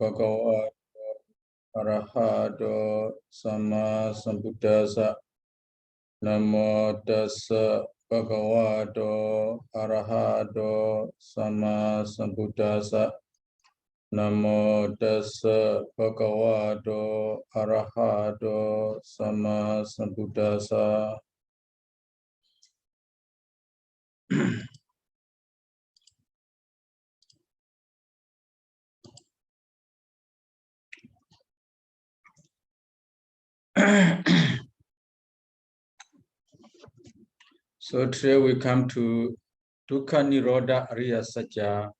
Bhagavato Arahato Sama Sambuddhassa. Namo tassa Bhagavato Arahato Sama Sambuddhassa. Namo tassa Bhagavato Arahato Sama Sambuddhassa. So today we come to Dukkha Nirodha Ariya Satya.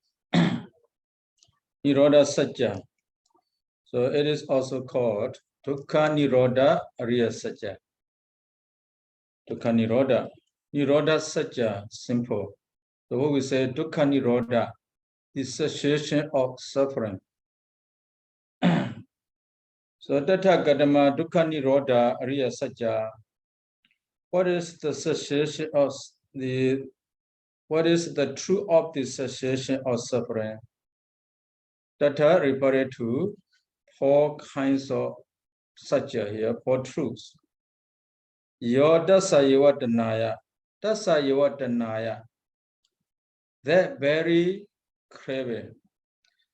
Nirodhasaccaṃ. So it is also called Dukkha Nirodha Ariya Satya. Dukkha Nirodha. Nirodhasaccaṃ, simple. So what we say, Dukkha Nirodha, the cessation of suffering. So Tathāgatama Dukkha Nirodha Ariya Satya. What is the cessation of what is the truth of the cessation of suffering? Tatha referred to 4 kinds of satya here, 4 truths. Yo dasayevatanaya, dasayevatanaya, that very craving,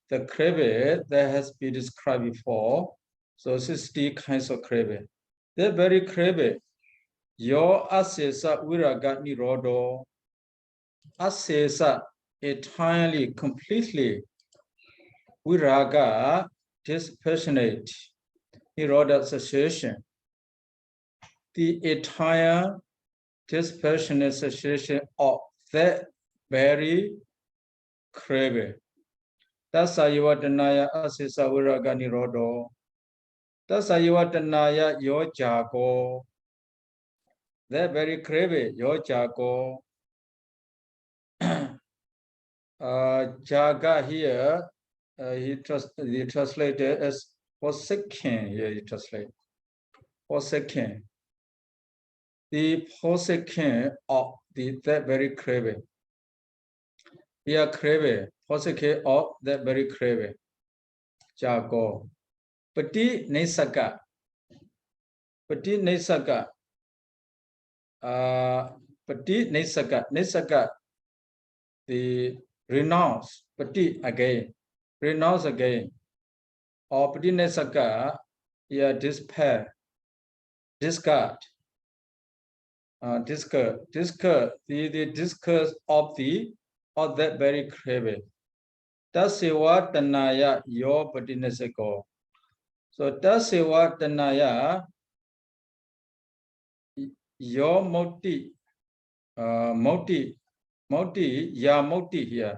the craving that has been described before, so 60 kinds of craving. That very craving, your asesa viraga nirodho, asesa entirely, completely, viraga, dispassionate, nirodha cessation, the entire dispassionate cessation of that very craving. Dasayevatanaya asesa viraga nirodho. Dasayevatanaya yo jago. That very craving, yo jago. Jaga here, he translated as forsaken. Here he translated forsaken. The forsaken of that very craving. Here craving, forsaken of that very craving. Jago. Pati nesaka. Pati nesaka. Pati nesaka. Nesaka. The renounce. Pati again. Renounce again. Or pati nesaka. Here despair. Discard. Discard. The discard of that very craving. Tasewa tanaya yo pati nesako. So tasewa tanaya yo moti, moti, ya moti here.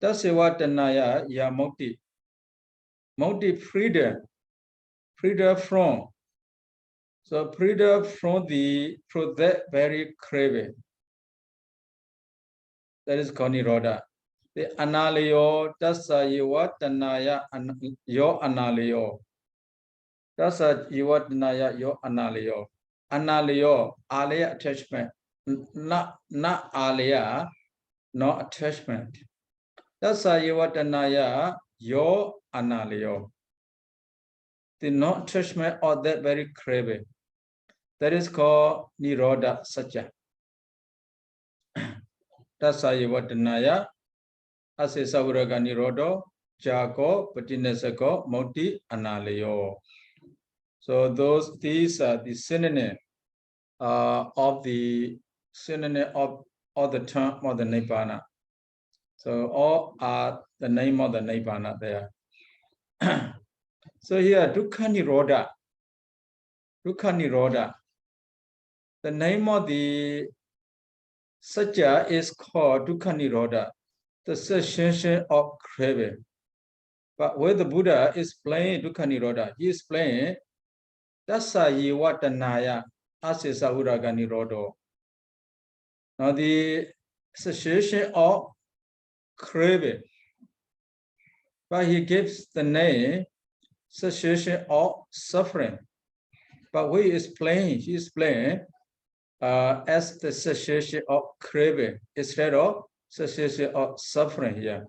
Tasewa tanaya ya moti. Moti freedom, freedom from. So freedom from that very craving. That is called nirodha. The analayo tasayewa tanaya yo analayo. Tasayewa tanaya yo analayo. Analayo, alaya attachment. Not alaya, no attachment. Tasayewa tanaya yo analayo. The no attachment of that very craving. That is called nirodhasaccaṃ. Tasayevatanaya asesa viraga nirodho jago patinesako moti analayo. So these are the synonym of the term of the nibbana. So all are the name of the nibbana there. So here dukkha nirodha. Dukkha nirodha. The name of the satya is called dukkha nirodha, the cessation of craving. But when the Buddha explained dukkha nirodha, he explained dasayevatanaya asesa viraga nirodho. Now the cessation of craving, but he gives the name cessation of suffering. But he explained as the cessation of craving instead of cessation of suffering here.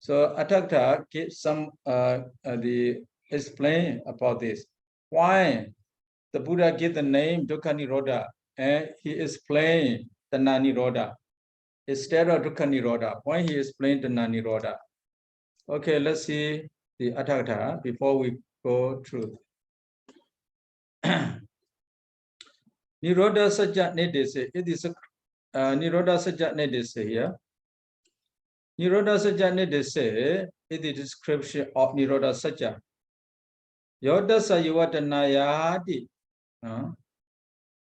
So Atthakta gives some the explain about this. Why the Buddha gave the name Dukkha Nirodha and he explained the Nirodha instead of Dukkha Nirodha. Why he explained the Nirodha? Okay, let's see the Atthakta before we go through. Nirodhasaccaṃ Nidese. It is Nirodhasaccaṃ Nidese here. Nirodhasaccaṃ Nidese is the description of Nirodhasaccaṃ. Yodasa Yuvatanayati.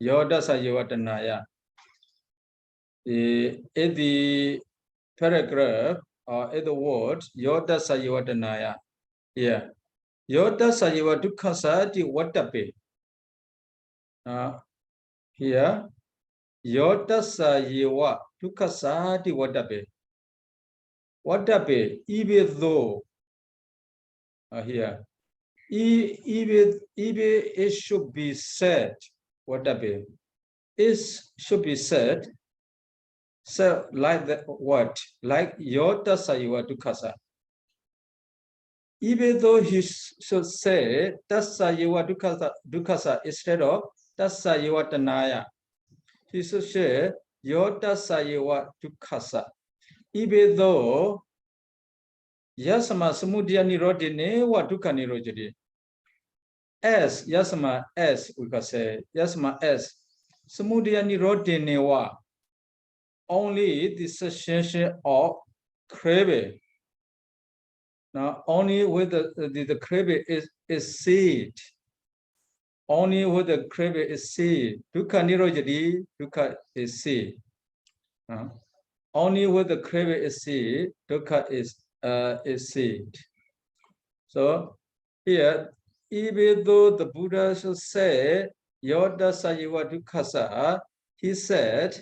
Yodasa Yuvatanaya. In the paragraph or in the word Yodasa Yuvatanaya. Yeah. Yodasa Yuvadukkasati Vatape. Here, Yodasa Yuvadukkasati Vatape. Vatape, even though here, even it should be said, Vatape, it should be said. So, like the what? Like Yodasa Yuvadukkasa. Even though he should say Dasa Yuvadukkasa instead of Dasa Yuvatanaya, he should say Yodasa Yuvadukkasa. Even though Yasama Samudaya Nirodhine wa Dukkha Nirodhine. As Yasama as we can say Yasama as Samudaya Nirodhine wa only the cessation of craving. Now only with the craving is seed. Only with the craving is seed. Dukkha Nirodhine, Dukkha is seed. Only with the craving is seed, Dukkha is seed. So here, even though the Buddha should say Yodasa Yuvadukkasa, he said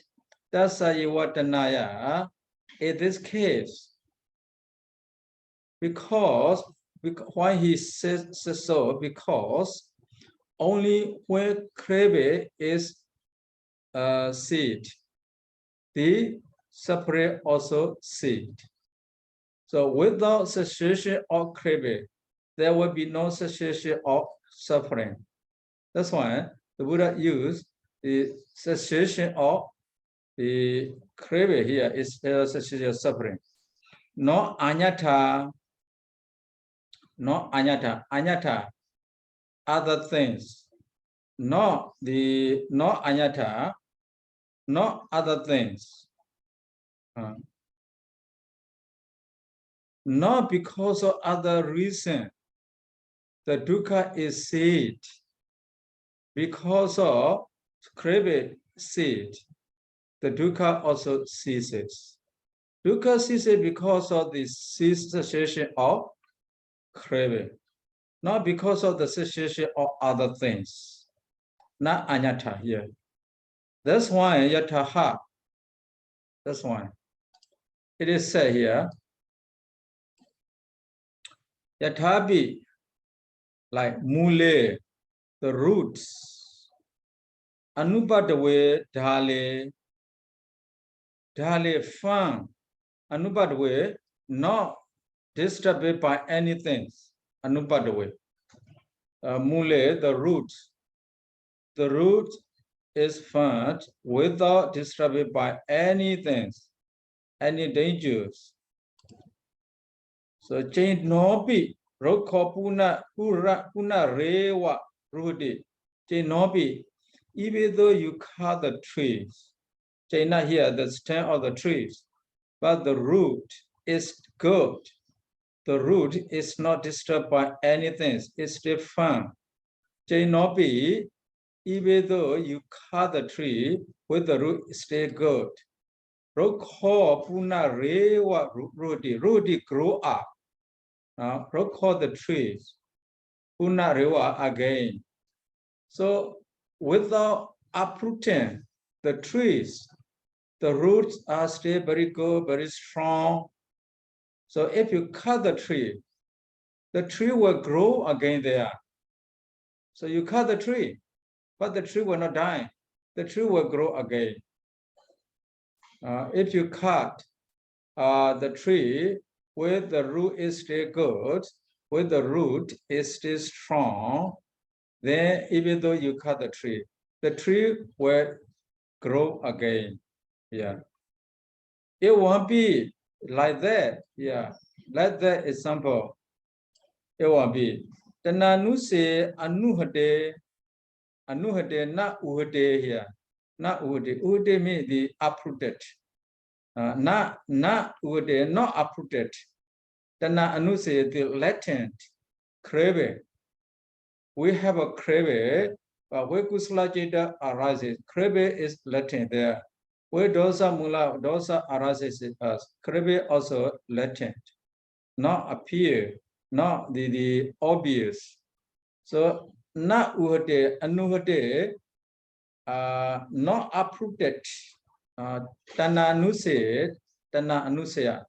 Dasa Yuvatanaya in this case. Because why he says so? Because only when craving is seed, the suffering also seed. So without cessation of craving, there will be no cessation of suffering. That's why the Buddha used the cessation of the craving here is cessation of suffering. No anyata, no anyata, anyata, other things. No anyata, no other things. Not because of other reason, the dukkha is seed. Because of craving seed, the dukkha also ceases. Dukkha ceases because of the cessation of craving, not because of the cessation of other things. Not anyata here. That's why yataha. That's why it is said here. Yathabi, like mule, the roots. Anubhadave dhale, dhale fan. Anubhadave, not disturbed by anything. Anubhadave. Mule, the root. The root is found without disturbed by anything, any dangers. So change nopi, rokho puna rewa rudi. Change nopi, even though you cut the trees, change not here the stem of the trees, but the root is good. The root is not disturbed by anything, it's still firm. Change nopi, even though you cut the tree, with the root stay good. Rokho puna rewa rudi, rudi grow up. Rokho the trees, puna rewa again. So without uprooting the trees, the roots are still very good, very strong. So if you cut the tree will grow again there. So you cut the tree, but the tree will not die. The tree will grow again. If you cut the tree, where the root is still good, where the root is still strong, then even though you cut the tree will grow again. Yeah. It won't be like that. Yeah. Like that example. It won't be. Tananu se anuhade na uhade here. Na uhade. Uhade means the uprooted. Na uhade, not uprooted. Tana anu se the latent craving. We have a craving, but where kusala jeta arises, craving is latent there. Where dosa mula, dosa arises in us, craving also latent, not appear, not the obvious. So na uhate, anuhate, not uprooted. Tana anuse, tana anusaya.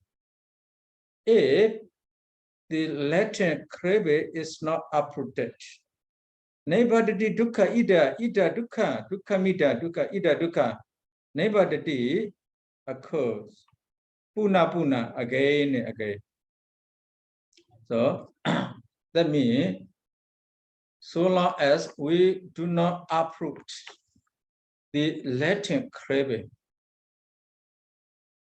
If the latent craving is not uprooted, Naibadati dukkha ida dukkha, dukkha mida dukkha ida dukkha. Naibadati occurs. Puna again and again. So that means so long as we do not uproot the latent craving,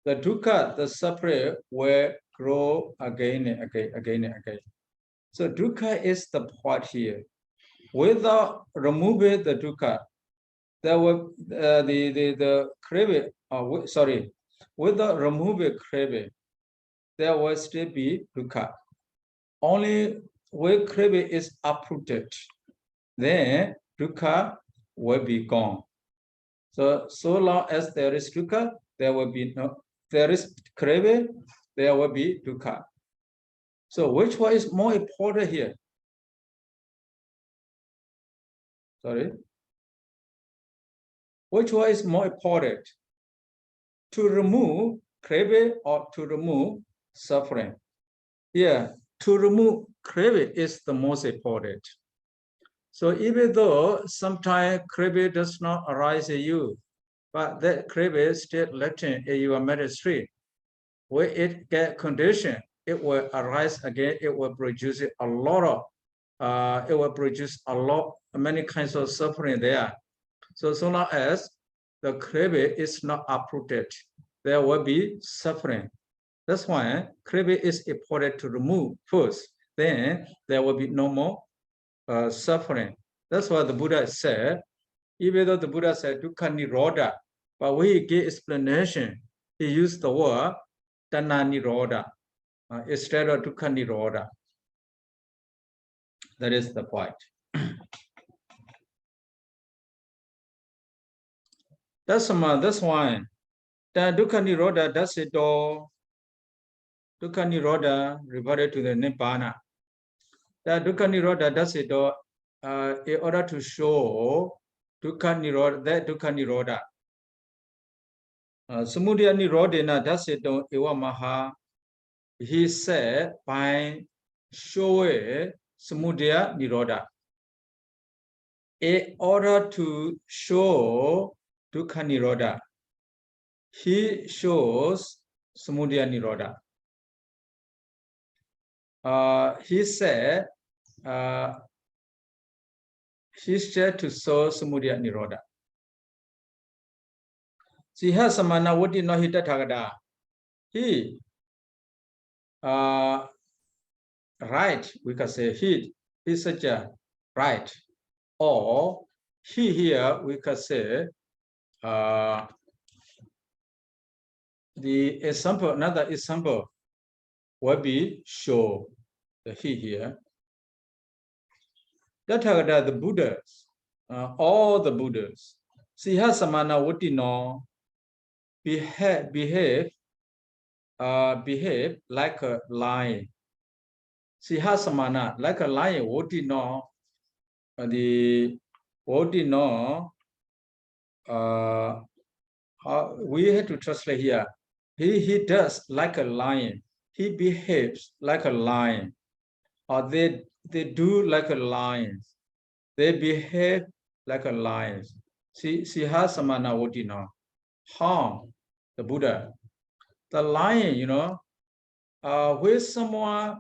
the dukkha, the suffering will grow again and again. So dukkha is the point here. Without removing the dukkha, there will the craving. Without removing craving, there will still be dukkha. Only when craving is uprooted, then dukkha will be gone. So long as there is dukkha, there will be no. There is craving, there will be dukkha. So which one is more important here? Sorry. Which one is more important? To remove craving or to remove suffering? Yeah, to remove craving is the most important. So even though sometimes craving does not arise in you, but that craving is still latent in your ministry. When it get conditioned, it will arise again. It will produce a lot of, many kinds of suffering there. So long as the craving is not uprooted, there will be suffering. That's why craving is important to remove first. Then there will be no more suffering. That's why the Buddha said, even though the Buddha said dukkha nirodha, but when he gave explanation, he used the word tanna nirodha instead of dukkha nirodha. That is the point. That's why dukkha nirodha, that's it all. Dukkha nirodha reverted to the nibbana. That dukkha nirodha, that's it all. In order to show dukkha nirodha, samudaya nirodhena, that's it all. Ewa maha, he said by showing samudaya nirodha. In order to show dukkha nirodha, he shows samudaya nirodha. He said to show samudaya nirodha. Siha samana vati no hita thagada. He right, we can say he is such a right. Or he here we can say the example, another example will be show the he here. Tathagata, the Buddhas, all the Buddhas, siha samana vatino behave like a lion. Siha samana, like a lion, vatino, the vatino, we have to translate here. He does like a lion. He behaves like a lion. Or they do like a lion. They behave like a lion. Siha samana vatino. How? The Buddha. The lion, where someone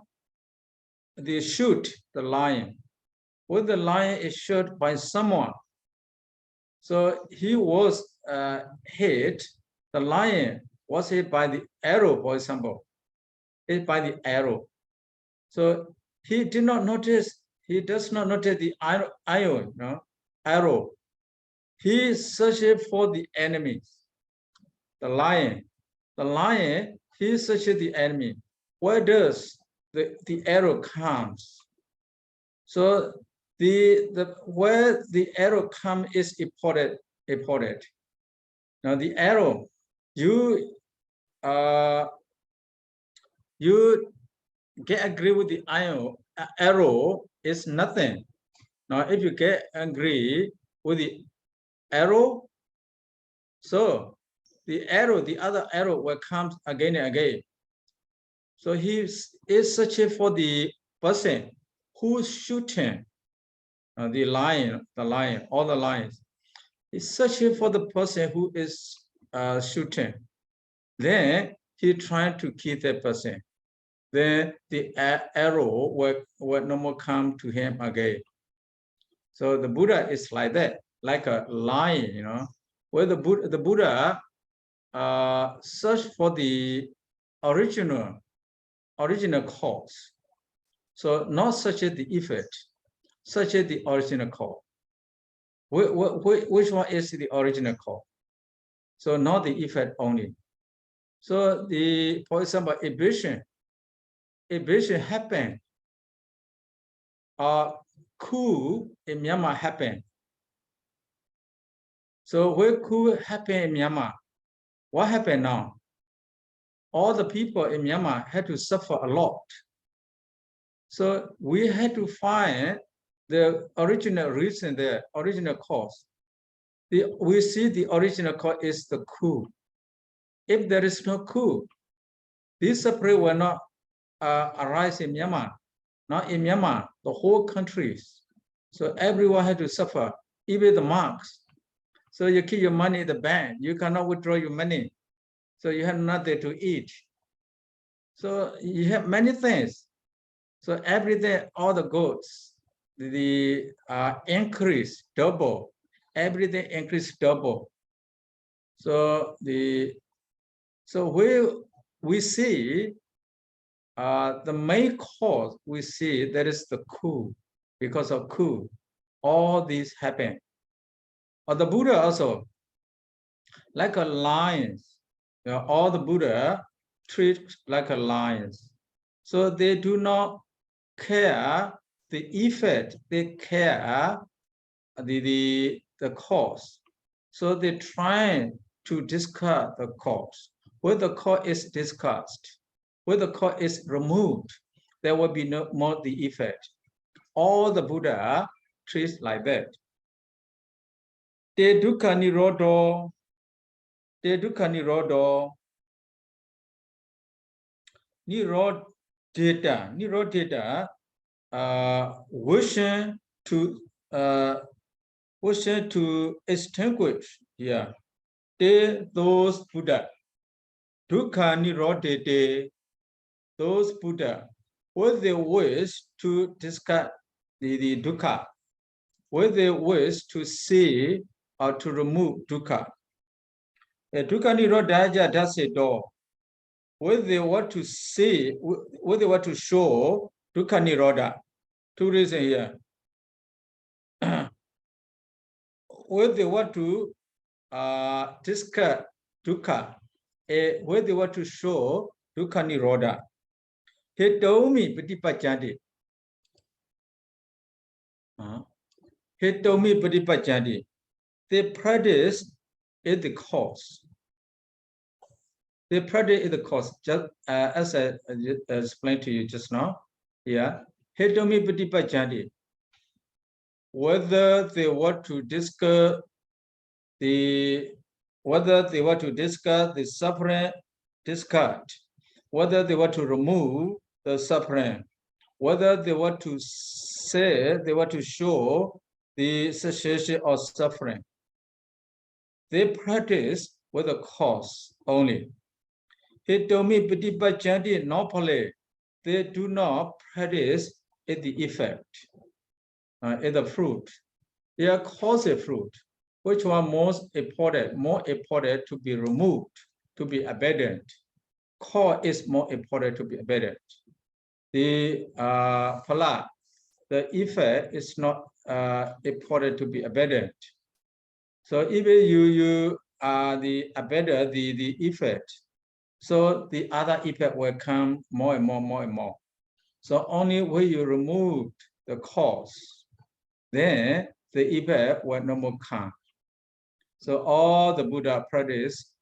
they shoot the lion, when the lion is shot by someone, so he was hit, the lion was hit by the arrow, for example, hit by the arrow. So he did not notice, he does not notice the arrow. He searched for the enemy, the lion. The lion, he searches the enemy. Where does the arrow comes? So where the arrow comes is important. Now the arrow, you get agree with the arrow is nothing. Now if you get agree with the arrow, so the arrow, the other arrow will come again and again. So he is searching for the person who's shooting the lion, all the lions. He's searching for the person who is shooting. Then he trying to kill that person. Then the arrow will no more come to him again. So the Buddha is like that, like a lion, where the Buddha search for the original cause. So not such as the effect, such as the original cause. Which one is the original cause? So not the effect only. So for example, abrasion happened. Coup in Myanmar happened. So when coup happened in Myanmar, what happened now? All the people in Myanmar had to suffer a lot. So we had to find the original reason, the original cause. We see the original cause is the coup. If there is no coup, this suffering will not arise in Myanmar. Not in Myanmar, the whole countries. So everyone had to suffer, even the monks. So you keep your money in the bank, you cannot withdraw your money. So you have nothing to eat. So you have many things. So every day, all the goods, the increase double. Every day increase double. So we see the main cause, we see that is the coup. Because of coup, all these happen. Or the Buddha also, like a lion. All the Buddha treat like a lion. So they do not care the effect, they care the cause. So they try to discard the cause. When the cause is discussed, when the cause is removed, there will be no more the effect. All the Buddha treats like that. Te dukkha nirodho, nirodhata, wishing to extinguish, those Buddha, dukkha nirodhate, those Buddha, when they wish to discard the dukkha, when they wish to see or to remove dukkha. Dukkha nirodhaja does it all. When they want to see, when they want to show dukkha nirodha, two reasons here. When they want to discard dukkha, when they want to show dukkha nirodha, hitomi patipajjati. Hitomi patipajjati. They practice is the cause. They practice is the cause, just as I explained to you just now. Hitomi patipajjati. Whether they want to discuss the suffering, discard. Whether they want to remove the suffering. Whether they want to say, they want to show the cessation of suffering. They practice with the cause only. Etomi Pitipachanti Nopale, they do not practice at the effect, at the fruit. They are causative fruit, which one more important to be removed, to be abandoned. Cause is more important to be abandoned. The phala, the effect is not important to be abandoned. So if you the abandon the effect, so the other effect will come more and more. So only when you remove the cause, then the effect will no more come. So all the Buddha practice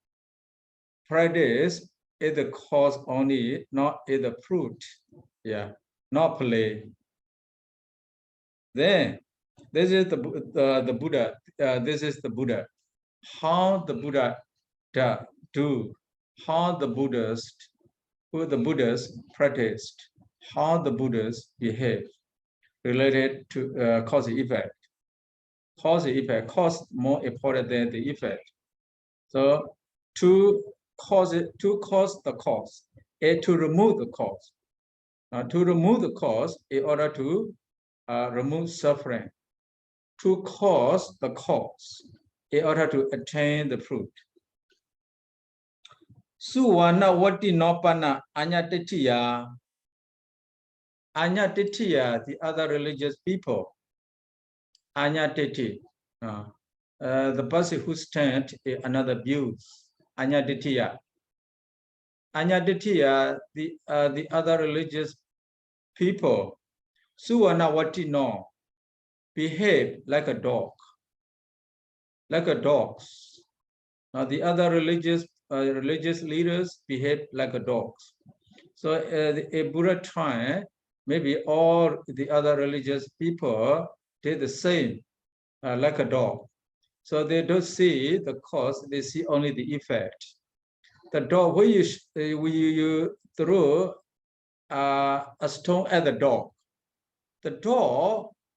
is the cause only, not is the fruit. Yeah, not play. Then this is the Buddha. This is the Buddha. How the Buddha do, how the Buddhists, who the Buddhas practiced, how the Buddhas behave related to cause and effect. Cause and effect, cause more important than the effect. So to cause the cause, and to remove the cause. To remove the cause in order to remove suffering. To cause the cause in order to attain the fruit. Suwana wati nopana anyatitiya. Anyatitiya, the other religious people. Anyatiti, the person who stands in another view. Anyatitiya. Anyatitiya, the other religious people. Suwana wati no, behave like a dog. Like a dogs. The other religious leaders behave like a dogs. So a Buddha time, maybe all the other religious people did the same, like a dog. So they don't see the cause; they see only the effect. The dog, when you throw a stone at the dog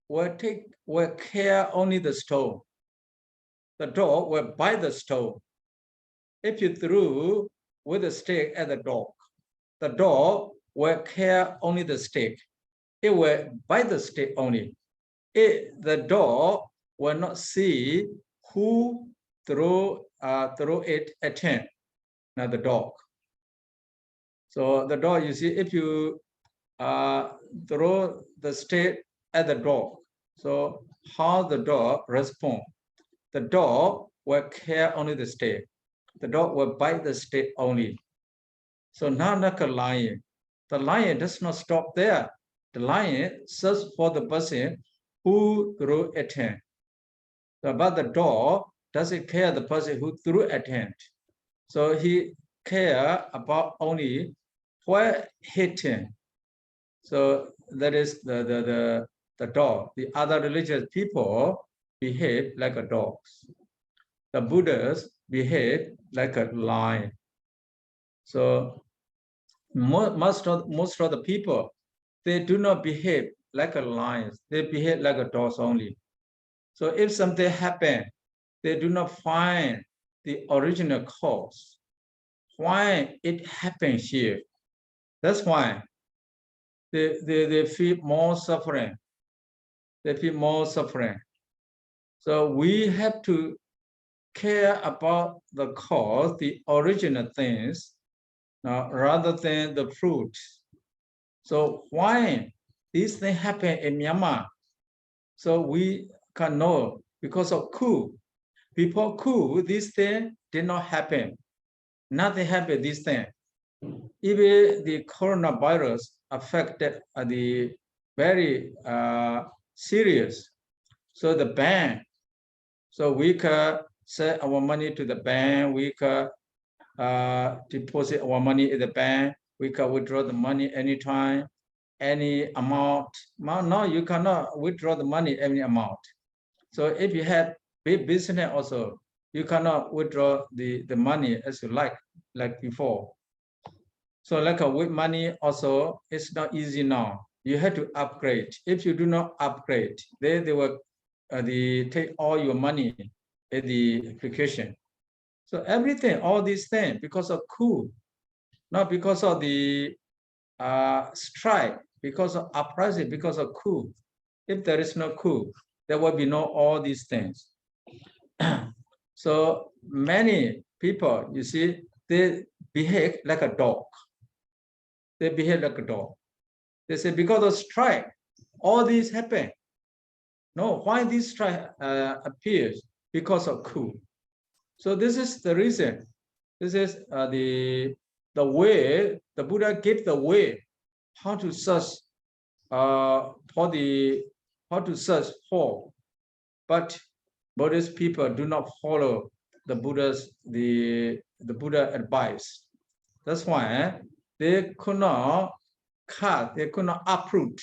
will care only the stone. The dog will bite the stone. If you threw with a stick at the dog will care only the stick. It will bite the stick only. The dog will not see who throw it at him, not the dog. So the dog, you see, if you throw the stick at the dog, so how the dog respond? The dog will care only the stick. The dog will bite the stick only. So not like a lion. The lion does not stop there. The lion searches for the person who threw at him. But the dog doesn't care the person who threw at him. So he care about only what hit him. So that is the dog. The other religious people behave like a dog. The Buddhas behave like a lion. So most of the people, they do not behave like a lion. They behave like a dog only. So if something happens, they do not find the original cause. Why it happens here? That's why they feel more suffering. They feel more suffering. So we have to care about the cause, the original things, rather than the fruit. So why these things happen in Myanmar? So we can know because of coup. Before coup, these things did not happen. Nothing happened this thing. Even the coronavirus affected the very serious. So the bank, so we can send our money to the bank, we can deposit our money in the bank, we can withdraw the money anytime, any amount. Now you cannot withdraw the money any amount. So if you have big business also, you cannot withdraw the money as you like before. So like with money also, it's not easy now. You have to upgrade. If you do not upgrade, they will take all your money at the application. So everything, all these things, because of coup, not because of the strike, because of uprising, because of coup. If there is no coup, there will be no all these things. So many people, you see, they behave like a dog. They behave like a dog. They say because of strike, all these happen. No, why this strike appears? Because of coup. So this is the reason. This is the way the Buddha gave the way how to search for. But Buddhist people do not follow the Buddha's the Buddha advice. That's why they could not cut, they could not uproot.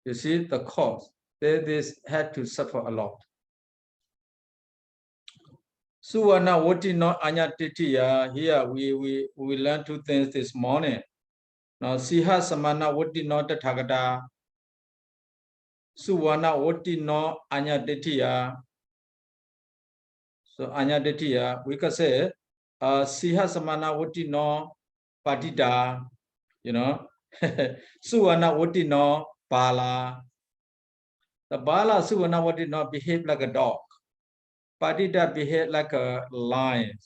You see the cause. They had to suffer a lot. Suwana Wotino Anya Titiya, here we learned two things this morning. Now Siha Samana Wotino Tathagata, Suwana Wotino Anya Titiya. So Anya Titiya, we can say Siha Samana Wotino Patita, you know, Suwana Wotino Bala. The Bala Suwana Wotino behave like a dog. Patita behave like a lion.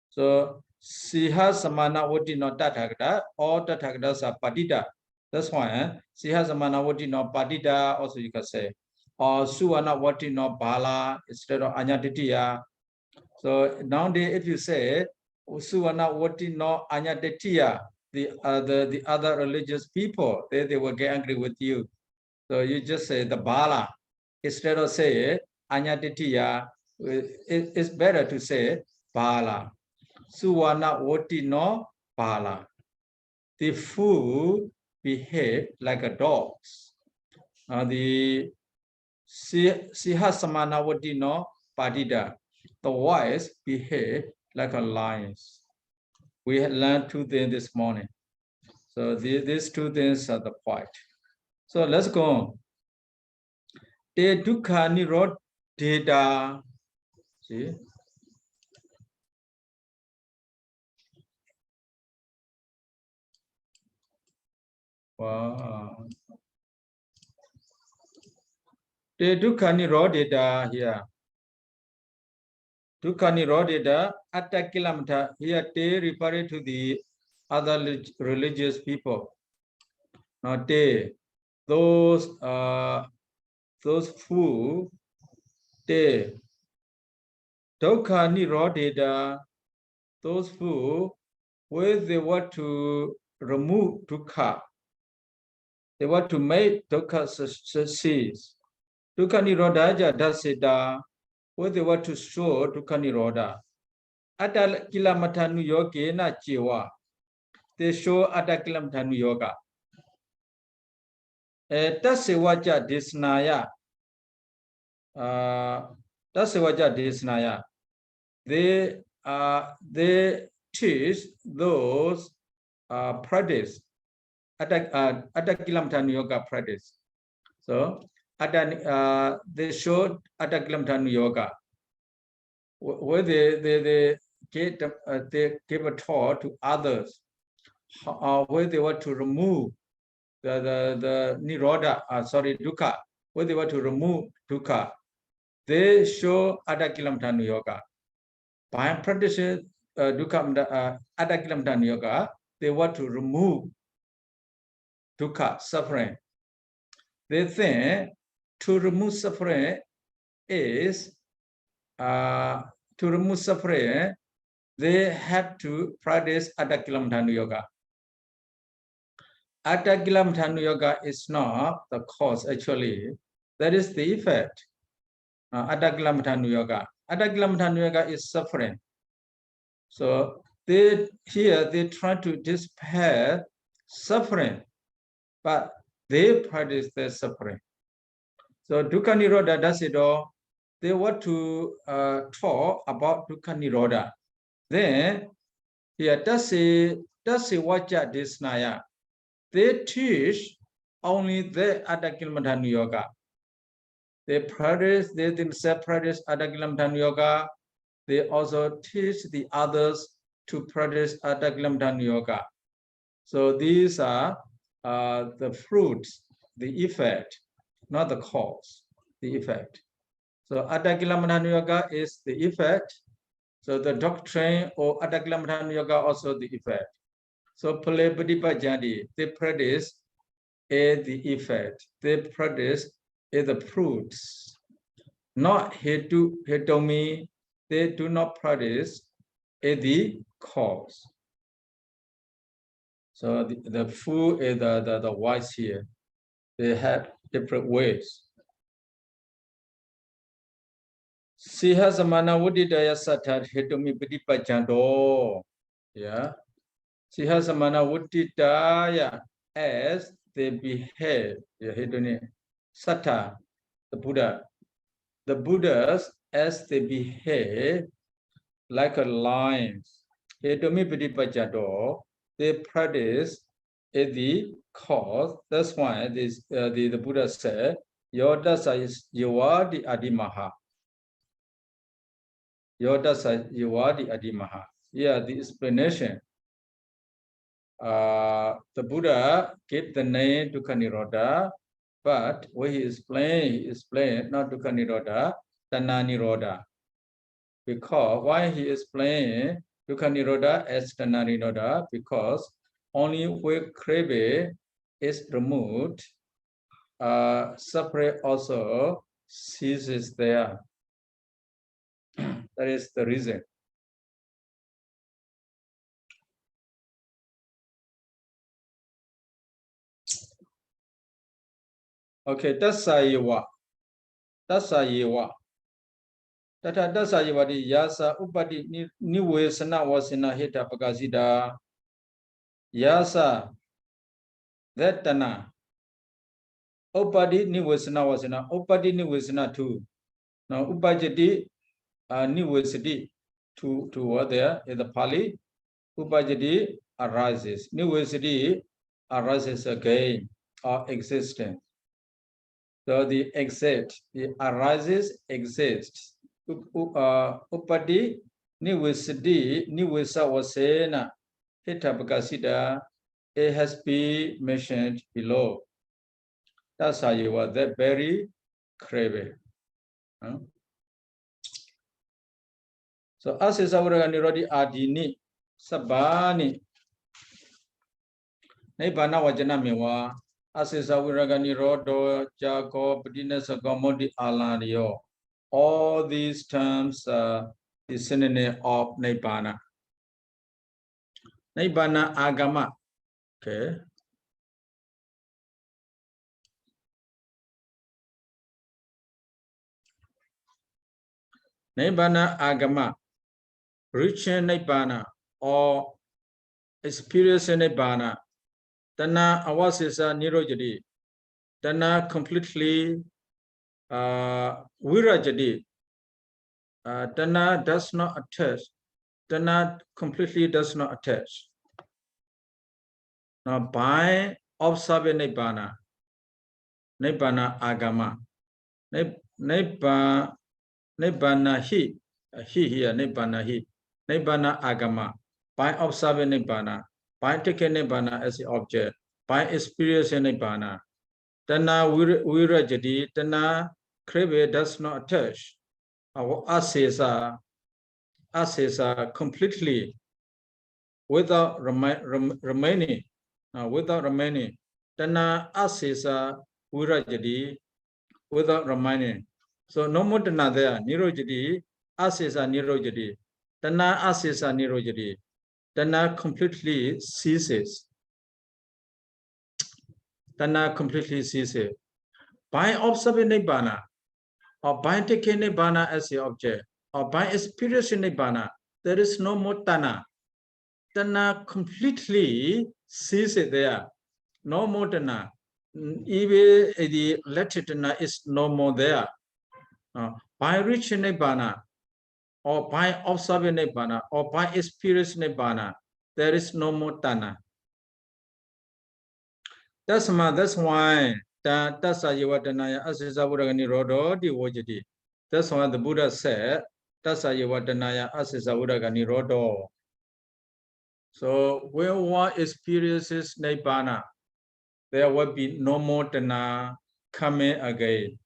So Siha Samana Wotino Tathagata, all Tathagatas are Patita. That's why Siha Samana Wotino Patita, also you can say. Or Suwana Wotino Bala instead of Anyatitiya. So nowadays, if you say Suwana Wotino Anyatitiya, the other religious people, they will get angry with you. So you just say the Bala instead of say Anyatitiya. It's better to say Bala. Suwana Wotino Bala. The fool behave like a dogs. The Sihasamana Wotino Padida. The wise behave like a lions. We had learned two things this morning. So these two things are the point. So let's go on. Te dukkha nirodheta. See? Wow. Te dukkha nirodheta here. Dukkha nirodheta attakilamata. Here te referring to the other religious people. Now te, those who te dukkha nirodheta, those who where they want to remove dukkha, they want to make dukkha cease. Dukkha nirodhaja dasita, where they want to show dukkha nirodha. Atta kilamatanu yogena jiva, they show atta kilamatanu yoga. Tasevaja desnaya, tasevaja desnaya, they teach those practice Attakilamtanu yoga practice. So they showed Attakilamtanu yoga where they give a talk to others where they want to remove the nirodha, dukkha, where they want to remove dukkha. They show Attakilamtanu yoga. By practicing dukkha Attakilamtanu yoga, they want to remove dukkha, suffering. They think to remove suffering is they have to practice Attakilamtanu yoga. Attakilamtanu yoga is not the cause actually. That is the effect. Attakilamtanu yoga. Attakilamtanu yoga is suffering. So they try to dispel suffering, but they practice their suffering. So dukkha nirodha dasido, they want to talk about dukkha nirodha. Then here dasi vaja desnaya. They teach only the Attakilamtanu yoga. They themselves practice Attakilamtanu yoga. They also teach the others to practice Adakilamatthana Yoga. So these are the fruits, the effect, not the cause, the effect. So Adakilamatthana Yoga is the effect. So the doctrine of Adakilamatthana Yoga also the effect. So Pāḷi, they practice is the effect. They practice is the fruits. Not hitomi, they do not practice is the cause. So the food is the wise here. They have different ways. Siha samana wuddhidaya sattha hitomi padipaccando. Yeah. Siha samana wuddhidaya as they behave. Yeah, sattha, the Buddha. The Buddhas as they behave like a lion. Hitomi padipaccando. They practice is the cause. That's why the Buddha said, Yodasa is Yawadi Adimaha. Yodasa Yawadi Adimaha. Yeah, the explanation. The Buddha gave the name to Nirodha, but when he explained not to Nirodha, Tanna Nirodha. Because why he explained Dukkha Nirodha as Tanna Nirodha? Because only where craving is removed, suffering also ceases there. That is the reason. Okay, Tasayewa. Tasayewa. Tasayewa di yasa upadi niwesana wasina hita pakasida. Yasa that Tanna. Upadi niwesana wasina. Upadi niwesana too. Now upajati niwesati to what there in the Pali. Upajati arises. Niwesati arises again or existence. So the exit, the arises, exists. Upadi niwesati niwesa wasena hita pakasida. It has been mentioned below. That's how you were that very craving. So asisa viraga nirodhi adini sabani nibbana vajana mewa asisa viraga nirodho jago padinasaka modi alariyo. All these terms are the synonym of nibbana. Nibbana agama. Okay. Nibbana agama. Reaching nibbana or experiencing nibbana. Tanna avasisa nirojati. Tanna completely virajati. Tanna does not attach. Tanna completely does not attach. Now by observing nibbana, nibbana agama, nibbana hi here nibbana hi, nibbana agama. By observing nibbana, by taking nibbana as the object, by experiencing nibbana, Tanna virajati, Tanna craving does not attach. Our asesa completely without remaining. Without remaining. Tanna asesa virajati, without remaining. So no more tanna there. Nirojati, asesa nirojati. Tanna asesa nirojati. Tanna completely ceases. Tanna completely ceases. By observing nibbana, or by taking nibbana as the object, or by experiencing nibbana, there is no more tanna. Tanna completely ceases there. No more tanna. Even the latter tanna is no more there. By reaching nibbana, or by observing nibbana, or by experiencing nibbana, there is no more tanna. That's why Tassa Yevatanaya Asisa Viraga Nirodho Divojati. That's why the Buddha said Tassa Yevatanaya Asisa Viraga Nirodho. So when one experiences Nibbana, there will be no more Tana coming again.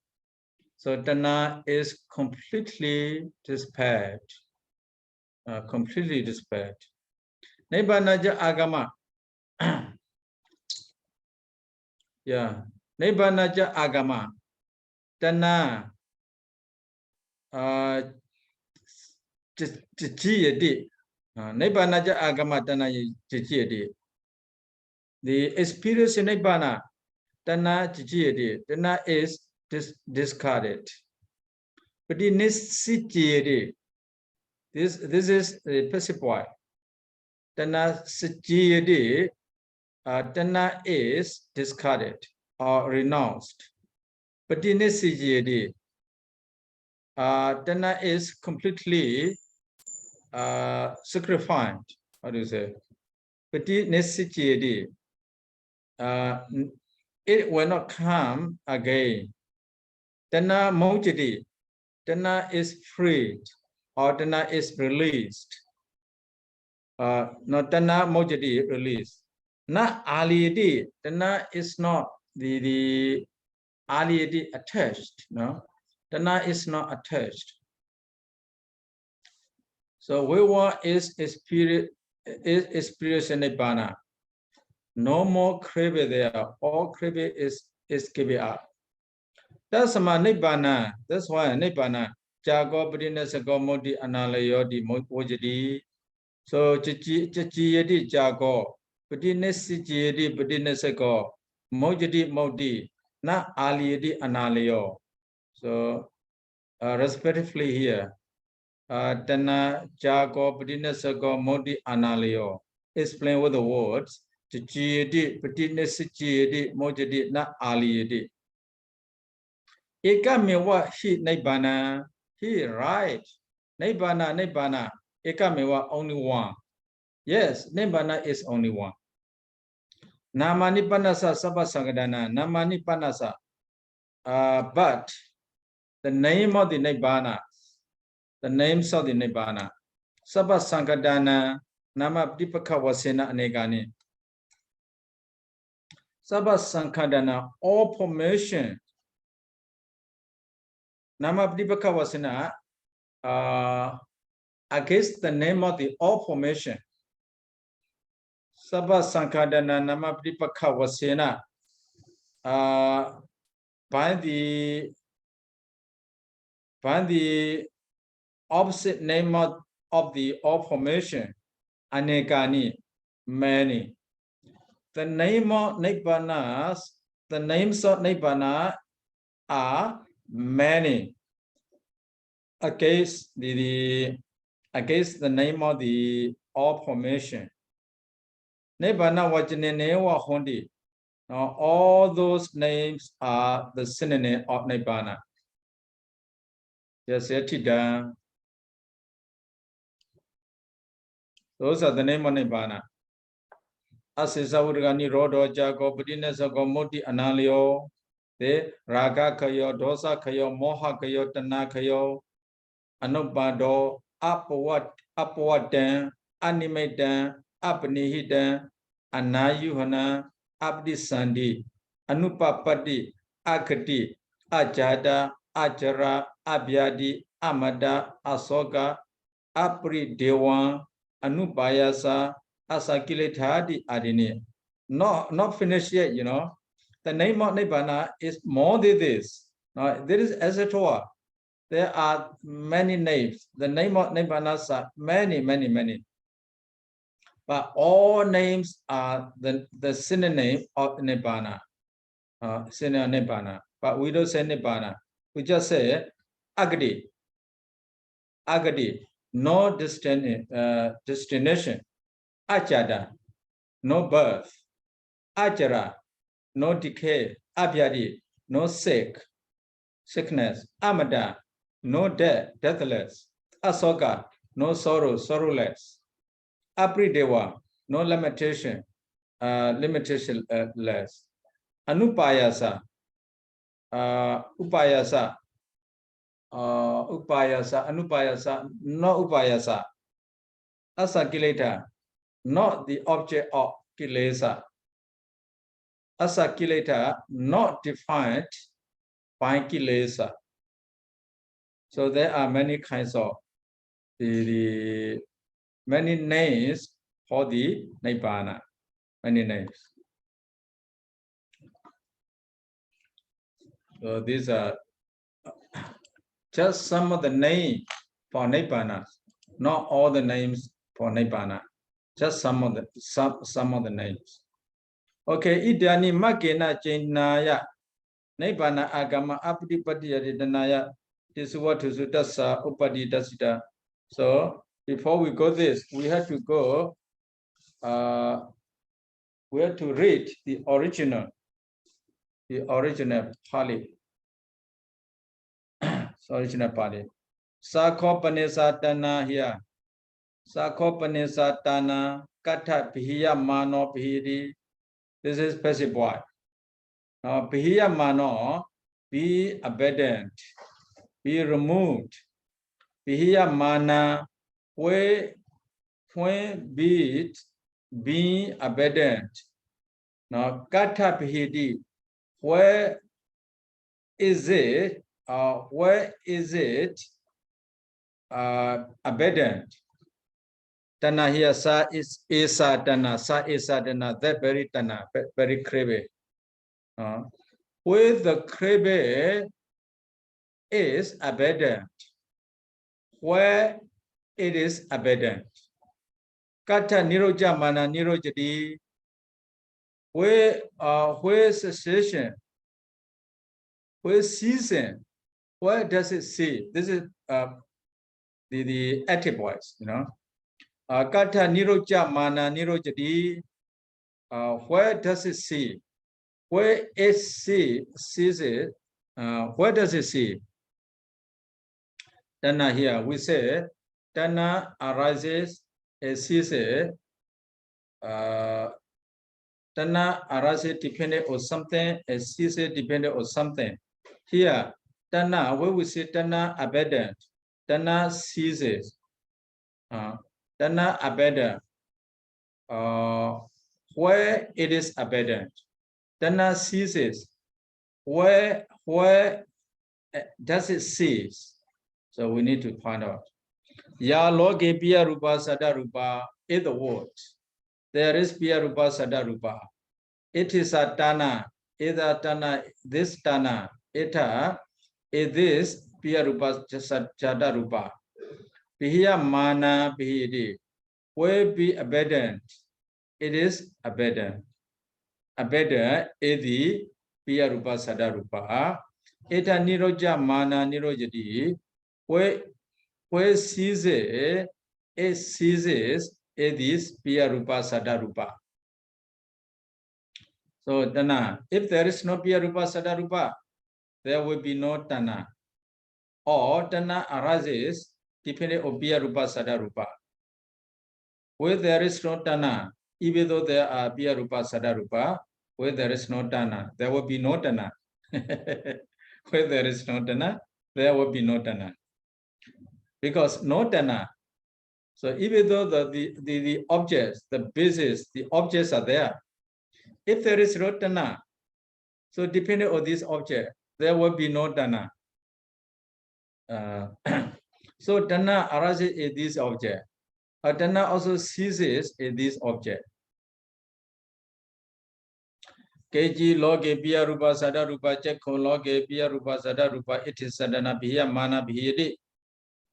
So Tana is completely dispelled. Completely dispelled. Nibbana ja agama. Yeah. Nibbana ja agama. Tana Jijiyadi. Nibbana ja agama Tana Jijiyadi. The experience in Nibbana, Tana Jijiyadi. Tana is discarded. But in this this is the passive point. Tana Sijiyadi, Tana is discarded or renounced. But in this Sijiyadi, Tana is completely sacrificed. How do you say? But in this Sijiyadi, it will not come again. Tana Mojadi, Tana is freed or Tana is released. Not Tana Mojadi released. Na aliyadi, Tana is not the aliyadi attached. No, Tana is not attached. So we want is spirit Nibbana. No more craving there. All craving is given up. That's my Nibbana. That's why Nibbana. Jago Padina Sago Modi Analayo di Mojadi. So Chichi Jago. Padina Sijidi Padina Sago Mojadi Modi. Na Aliyadi Analayo. So respectively here. Tana Jago Padina Sago Modi Analayo. Explain with the words. Chichi Padina Sijidi Mojadi Na Aliyadi. Eka mewa hi Nibbana. He right. Nibbana. Eka mewa only one. Yes, Nibbana is only one. Namani panasa sabha sangadana. Namani panasa. But the name of the Nibbana, the names of the Nibbana, sabha sangadana, nama Pīṭaka vasena anegani. Sabha sangadana, all formation. Nama Pīṭaka vasena against the name of the all formation. Sabha Sankadana Nama Pīṭaka vasena by the opposite name of the all formation, anekani, many. The name of Nibbana, the names of Nibbana are many against the name of the all formation. Nibbana Vajanenewa Hondi. Now all those names are the synonym of Nibbana. Yes, Yatida. Those are the name of Nibbana. Asisa Urgani Rodo Jago Padina Sago Moti Analio. The Raga Kayo, Dosa Kayo, Moha Kayo, Tana Kayo, Anubado, Upward, Animate, Apnihida, Anayuhana, Abdisandi, Anupapati, Akati, Ajada, Ajara, Abhyadi, Amada, Asoga, Apri Dewan, Anupayasa, Asakilethadi Adini. Not finished yet, you know. The name of Nibbana is more than this. Now, there is etc. There are many names. The name of Nibbana are many. But all names are the synonym of Nibbana. Synonym Nibbana. But we don't say Nibbana. We just say Agadi. No destination. Ajada. No birth. Ajara. No decay, abhyadi, no sickness, amada, no death, deathless, asoga, no sorrow, sorrowless, apridewa, no limitation, limitationless, anupayasa, upayasa, no upayasa, asakileta, not the object of kilesa. Asa kileta, not defined by kilesa. So there are many kinds of the many names for the Nibbana. Many names. So these are just some of the names for Nibbana, not all the names for Nibbana. Just some of the names. Okay, idani makena chinaya Nibbana agama apadipadiyadidanaya tisuwatu sutasa upadidasita. So before we go this, we have to go we have to read the original Pali. Original Pali. Saccavibhaṅgo here. Saccavibhaṅgo kata pihiya mano pihiri. This is passive voice. Now pihiya mano, be abandoned, be removed. Pihiya mana, when be being abandoned. Now kata pihidi, where is it? Where is it abandoned? Tana here, sa is esa tana, that very tana, very krebe. Where the krebe is abandoned, where it is abandoned. Kata niroja mana nirojadi, where cessation, where season, where does it see? This is the active voice, you know. Kata niroja mana nirojadi, where does it see? Where it sees it, where does it see? Tana here, we say, Tana arises, it sees it, Tana arises depending on something, it sees it depending on something. Here, Tana, where we say Tana abandoned, Tana ceases, Tana abandoned, where it is abandoned. Tana ceases, where does it cease? So we need to find out. Ya loge piya rupa sada rupa is the word. There is piya rupa sada rupa. It is a tana. Either tana, this tana. Eta is this piya rupa sada rupa. Pihiya mana pihidi. Where be abandoned? It is abandoned. Abandoned is the piya rupa sada rupa. Eta niroja mana nirojadi. Where seizes, it seizes is piya rupa sada rupa. So tana, if there is no piya rupa sada rupa, there will be no tana. Or tana arises depending on piya rupa sada rupa. Where there is no tana, even though there are piya rupa sada rupa, where there is no tana, there will be no tana. Where there is no tana, there will be no tana. Because no tana. So even though the objects, the basis, the objects are there, if there is no tana, so depending on this object, there will be no tana. So tana arises in this object. Tana also ceases in this object. Keji loge piya rupa sada rupa chekho loge piya rupa sada rupa it is sadana bhiya mana bhiyadi.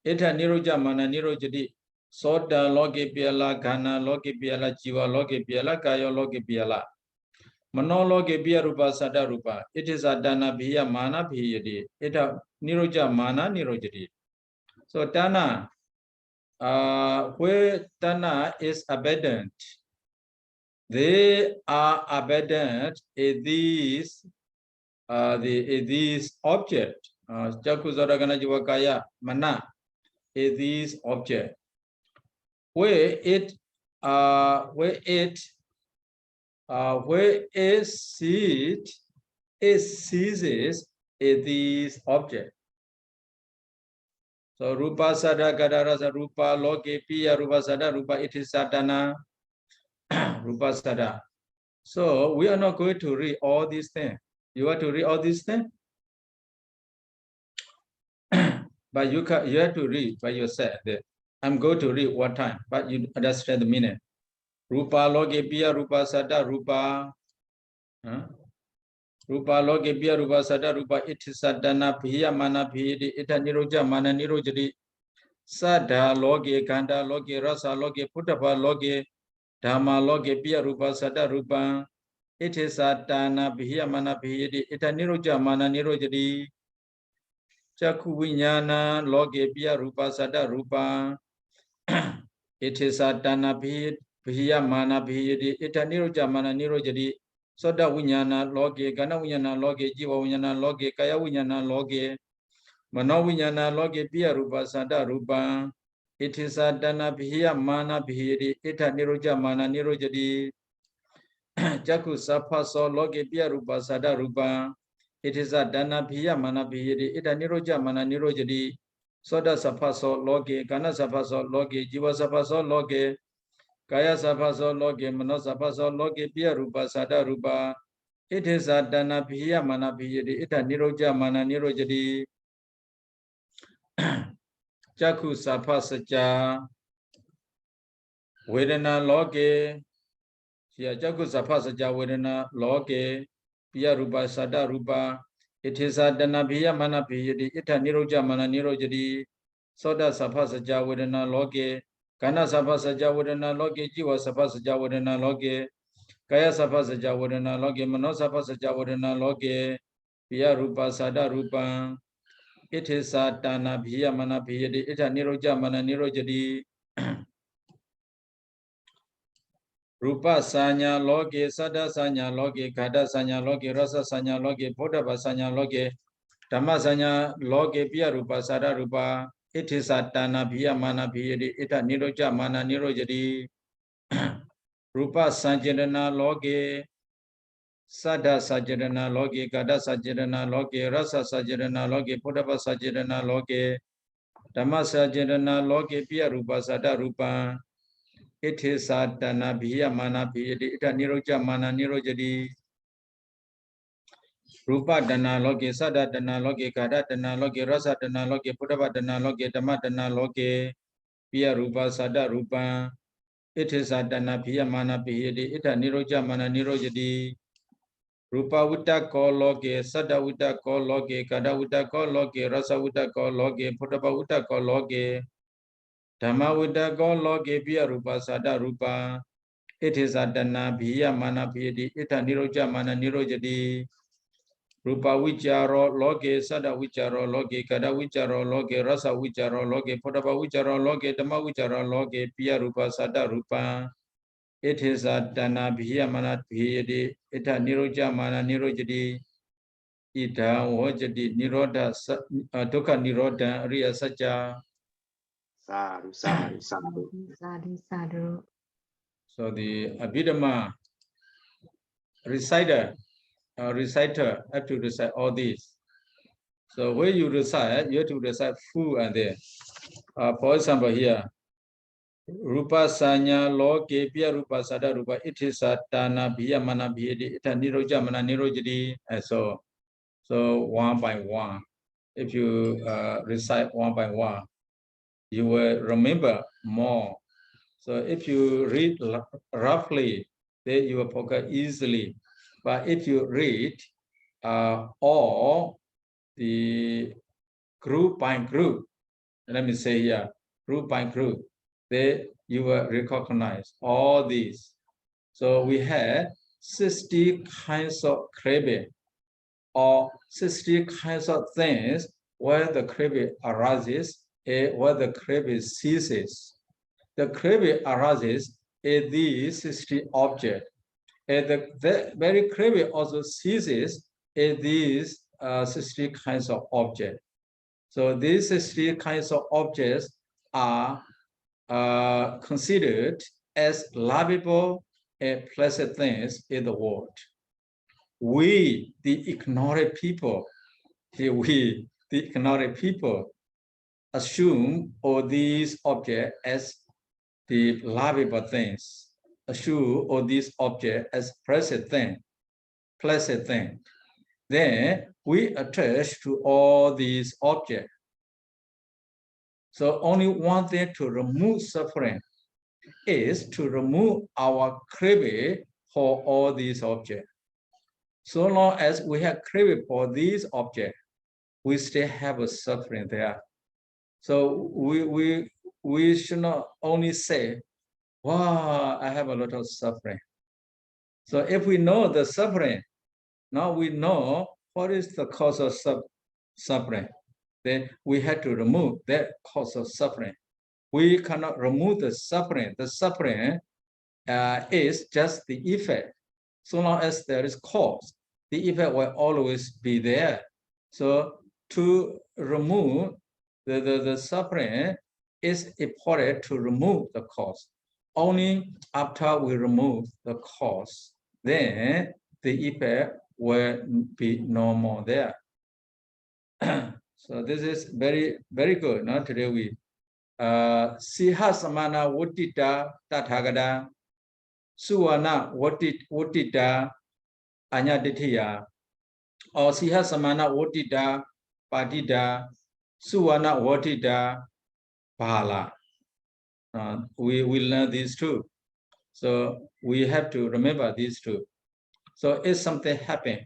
Eta niroja mana nirojadi. Soda loge piyala ghana loge piyala jiva loge piyala kaya loge piyala. Mano loge piya rupa sada rupa. It is adana bhiya mana bhiyadi. Eta niroja mana nirojadi. So tana, where tana is abandoned, they are abandoned in these object. Jakuzaragana jivakaya mana is this object. Where it seizes is this object. So rupa sada gadarasa rupa loge piya rupa sada rupa it is sadana. Rupa Sada. So we are not going to read all these things. You have to read all these things. But you have to read by yourself. I'm going to read one time, but you understand the meaning. Rupa loge piya rupa sada rupa. Rupa loge piya rupa sada rupa iti sadana piya mana piyadi ita niroja mana nirojadi. Sada loge ganda loge rasa loge puttapa loge dhamma loge piya rupa sada rupa iti sadana piya mana piyadi ita niroja mana nirojadi. Chakku viññāna loge piya rupa sada rupa iti sadana piya mana piyadi ita niroja mana nirojadi. Soda viññāna loge gana viññāna loge jiva viññāna loge kaya viññāna loge mano viññāna loge piya rupa sada rupa iti sadana piya mana piyadi ita niroja mana nirojadi. Chakku sapphaso loge piya rupa sada rupa iti sadana piya mana piyadi ita niroja mana nirojadi. Soda sapphaso loge gana sapphaso loge jiva sapphaso loge kaya sapphaso loge mano sapphaso loge piya rupa sada rupa iti sadana piya mana piyadi ita niroja mana nirojadi. Chakku sapphasaca vedana loge Chakku sapphasaca vedana loge piya rupa sada rupa iti sadana piya mana piyadi ita niroja mana nirojadi. Soda sapphasaca vedana loge Kana sapphasaca vedana loge jiva sapphasaca vedana loge kaya sapphasaca vedana loge mano sapphasaca vedana loge piya rupa sada rupa iti sadana piya mana piyadi ita niroja mana nirojadi. Rupa sanya loge sada sanya loge gada sanya loge rasa sanya loge bodhava sanya loge dhamma sanya loge piya rupa sada rupa iti sadana piya mana piyadi ita niroja mana nirojadi. Rupa sanjirana loge sada sajirana loge gada sajirana loge rasa sajirana loge bodhava sajirana loge dhamma sajirana loge piya rupa sada rupa iti sadana piya mana piyadi ita niroja mana nirojadi. Rupa dana loge sada dana loge gada dana loge rasa dana loge bodhava dana loge dhamma dana loge piya rupa sada rupa iti sadana piya mana piyadi ita niroja mana nirojadi. Rupa vittako loge sada vittako loge gada vittako loge rasa vittako loge bodhava vittako loge dhamma vittako loge piya rupa sada rupa iti sadana piya mana piyadi ita niroja mana nirojadi. Rupa vicharo loge sada vicharo loge gada vicharo loge rasa vicharo loge bodhava vicharo loge dhamma vicharo loge piya rupa sada rupa iti sadana piya mana piyadi ita niroja mana nirojadi. Ida wajadi nirodha dukkha nirodha riya sacca. Sadhu, sadhu, sadhu. Sadhu, sadhu. So the Abhidhamma reciter have to recite all these. So when you recite, you have to recite full and there. For example, here, Rupa sanya loge piya rupa sada rupa iti satana piya mana piyadi ita niroja mana nirojadi. And so one by one, if you recite one by one, you will remember more. So if you read roughly, then you will forget easily. But if you read all the group by group, let me say here, group by group, then you will recognize all these. So we have 60 kinds of craving or 60 kinds of things where the craving arises and where the craving ceases. The craving arises in these 60 objects, and the very craving also ceases in these 60 kinds of objects. So these 60 kinds of objects are considered as lovable and pleasant things in the world. We, the ignorant people, assume all these objects as the lovable things. assume all these objects as pleasant thing, then we attach to all these objects. So only one thing to remove suffering is to remove our craving for all these objects. So long as we have craving for these objects, we still have a suffering there. So we should not only say, wow, I have a lot of suffering. So if we know the suffering, now we know what is the cause of suffering. Then we have to remove that cause of suffering. We cannot remove the suffering. The suffering is just the effect. So long as there is cause, the effect will always be there. So to remove the suffering, is important to remove the cause. Only after we remove the cause, then the effect will be no more there. So this is very, very good. Now today we Siha Samana Vatita Tathagata Suwana Vatita Anyaditya or Siha Samana Vatita Padita Suwana Vatita Pala. We will learn these two. So we have to remember these two. So if something happened,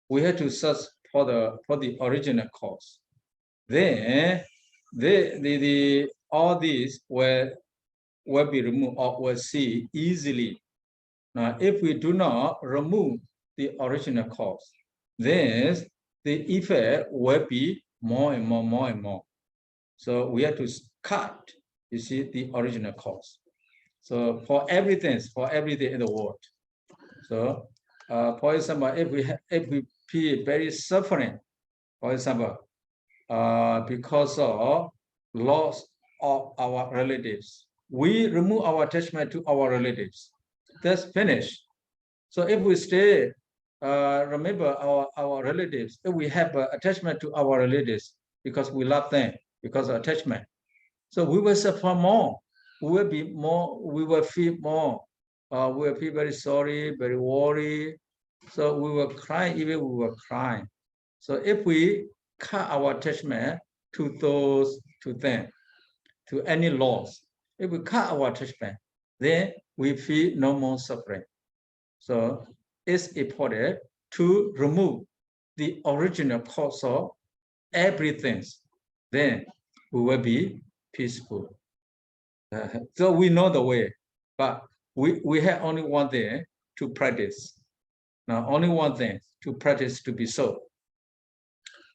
we have to search for the original cause. Then all these will be removed or will see easily. Now, if we do not remove the original cause, then the effect will be more and more. So we have to cut, you see, the original cause. So for everything in the world. So for example, if we feel very suffering, for example, because of loss of our relatives, we remove our attachment to our relatives. That's finished. So if we stay, remember our relatives, if we have attachment to our relatives because we love them, because of attachment, so we will suffer more. We will be more. We will feel more. We will feel very sorry, very worried. So we will cry, even we will cry. So if we cut our attachment to them, to any loss, if we cut our attachment, then we feel no more suffering. So it's important to remove the original cause of everything. Then we will be peaceful. So we know the way, but we have only one thing to practice. Now, only one thing to practice to be so.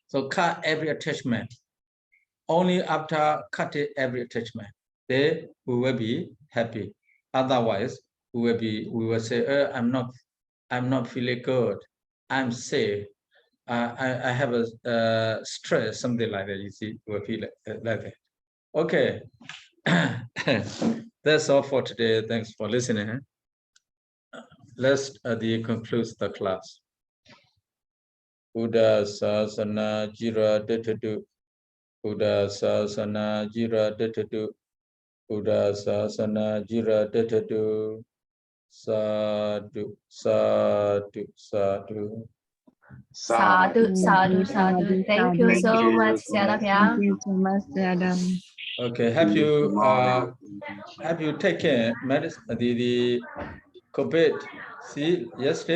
So cut every attachment. Only after cutting every attachment, then we will be happy. Otherwise, we will say, I'm not feeling good. I'm sick. I have a stress, something like that. You see, we will feel like that. Okay. That's all for today. Thanks for listening. Let's conclude the class. Buddha Sasana Jira Ditadu. Buddha Sasana Jira Ditadu. Buddha Sasana Jira Ditadu. Sadhu, sadhu, sadhu. Sadhu. Thank you so much, Sayadaw. Thank you so much, Sayadaw. Okay, have you taken medicine, the COVID? See, yesterday